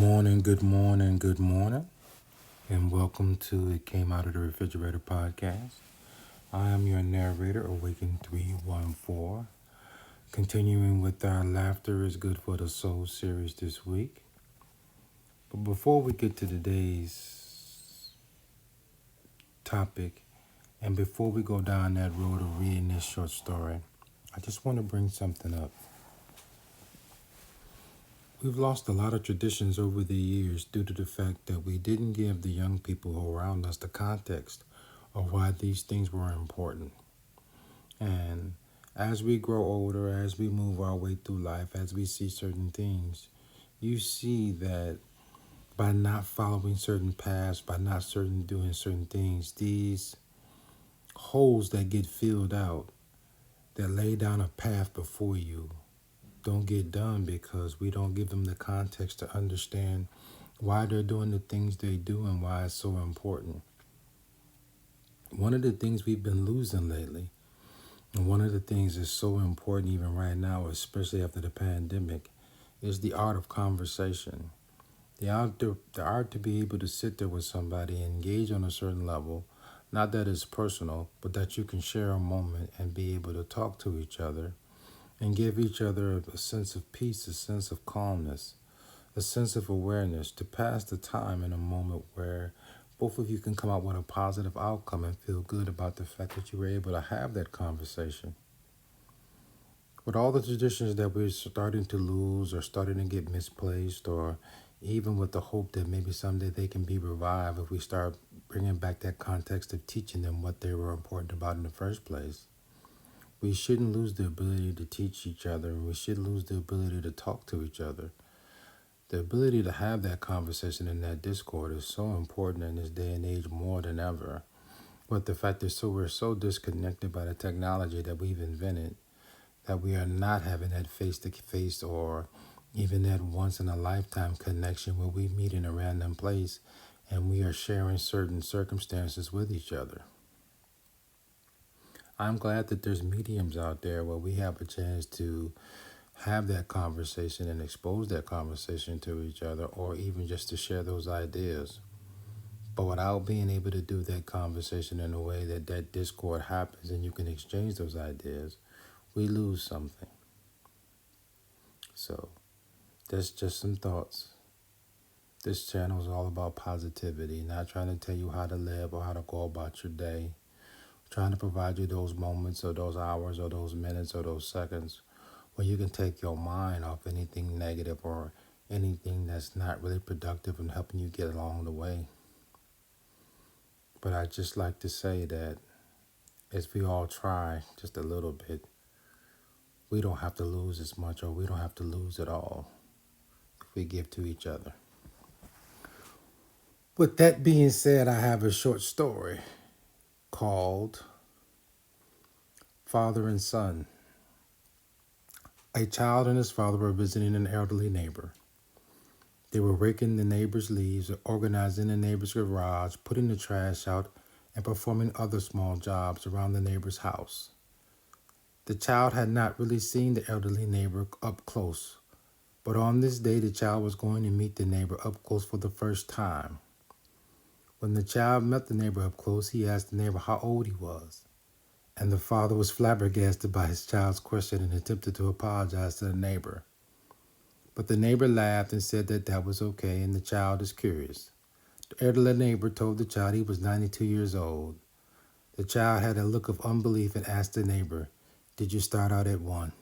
good morning, and welcome to It Came Out of the Refrigerator podcast. I am your narrator, Awaken 314, continuing with our Laughter is Good for the Soul series this week. But before we get to today's topic, and before we go down that road of reading this short story, I just want to bring something up. We've lost a lot of traditions over the years due to the fact that we didn't give the young people around us the context of why these things were important. And as we grow older, as we move our way through life, as we see certain things, you see that by not following certain paths, by not doing certain things, these holes that get filled out, that lay down a path before you, don't get done because we don't give them the context to understand why they're doing the things they do and why it's so important. One of the things we've been losing lately, and one of the things that's so important even right now, especially after the pandemic, is the art of conversation. The art to be able to sit there with somebody and engage on a certain level, not that it's personal, but that you can share a moment and be able to talk to each other and give each other a sense of peace, a sense of calmness, a sense of awareness to pass the time in a moment where both of you can come out with a positive outcome and feel good about the fact that you were able to have that conversation. With all the traditions that we're starting to lose or starting to get misplaced, or even with the hope that maybe someday they can be revived if we start bringing back that context of teaching them what they were important about in the first place, we shouldn't lose the ability to teach each other, and we shouldn't lose the ability to talk to each other. The ability to have that conversation and that discord is so important in this day and age more than ever. But the fact is, we're so disconnected by the technology that we've invented that we are not having that face-to-face or even that once-in-a-lifetime connection where we meet in a random place and we are sharing certain circumstances with each other. I'm glad that there's mediums out there where we have a chance to have that conversation and expose that conversation to each other, or even just to share those ideas. But without being able to do that conversation in a way that that discord happens and you can exchange those ideas, we lose something. So that's just some thoughts. This channel is all about positivity, not trying to tell you how to live or how to go about your day. Trying to provide you those moments or those hours or those minutes or those seconds where you can take your mind off anything negative or anything that's not really productive and helping you get along the way. But I just like to say that as we all try just a little bit, we don't have to lose as much, or we don't have to lose at all if we give to each other. With that being said, I have a short story called Father and Son. A child and his father were visiting an elderly neighbor. They were raking the neighbor's leaves, organizing the neighbor's garage, putting the trash out, and performing other small jobs around the neighbor's house. The child had not really seen the elderly neighbor up close, but on this day the child was going to meet the neighbor up close for the first time. When the child met the neighbor up close, he asked the neighbor how old he was, and the father was flabbergasted by his child's question and attempted to apologize to the neighbor. But the neighbor laughed and said that was okay, and the child is curious. The elderly neighbor told the child he was 92 years old. The child had a look of unbelief and asked the neighbor, "Did you start out at 1?"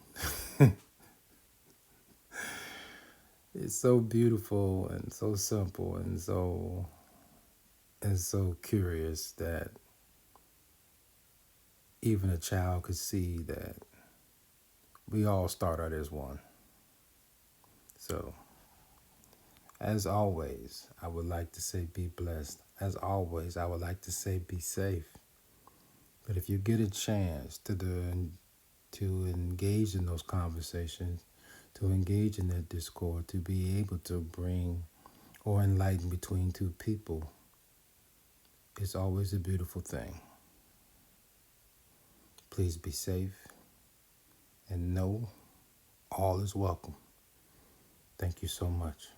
It's so beautiful and so simple and so curious that even a child could see that we all start out as 1. So, as always, I would like to say be blessed. As always, I would like to say be safe. But if you get a chance to engage in those conversations, to engage in that discord, to be able to bring or enlighten between two people, it's always a beautiful thing. Please be safe and know all is welcome. Thank you so much.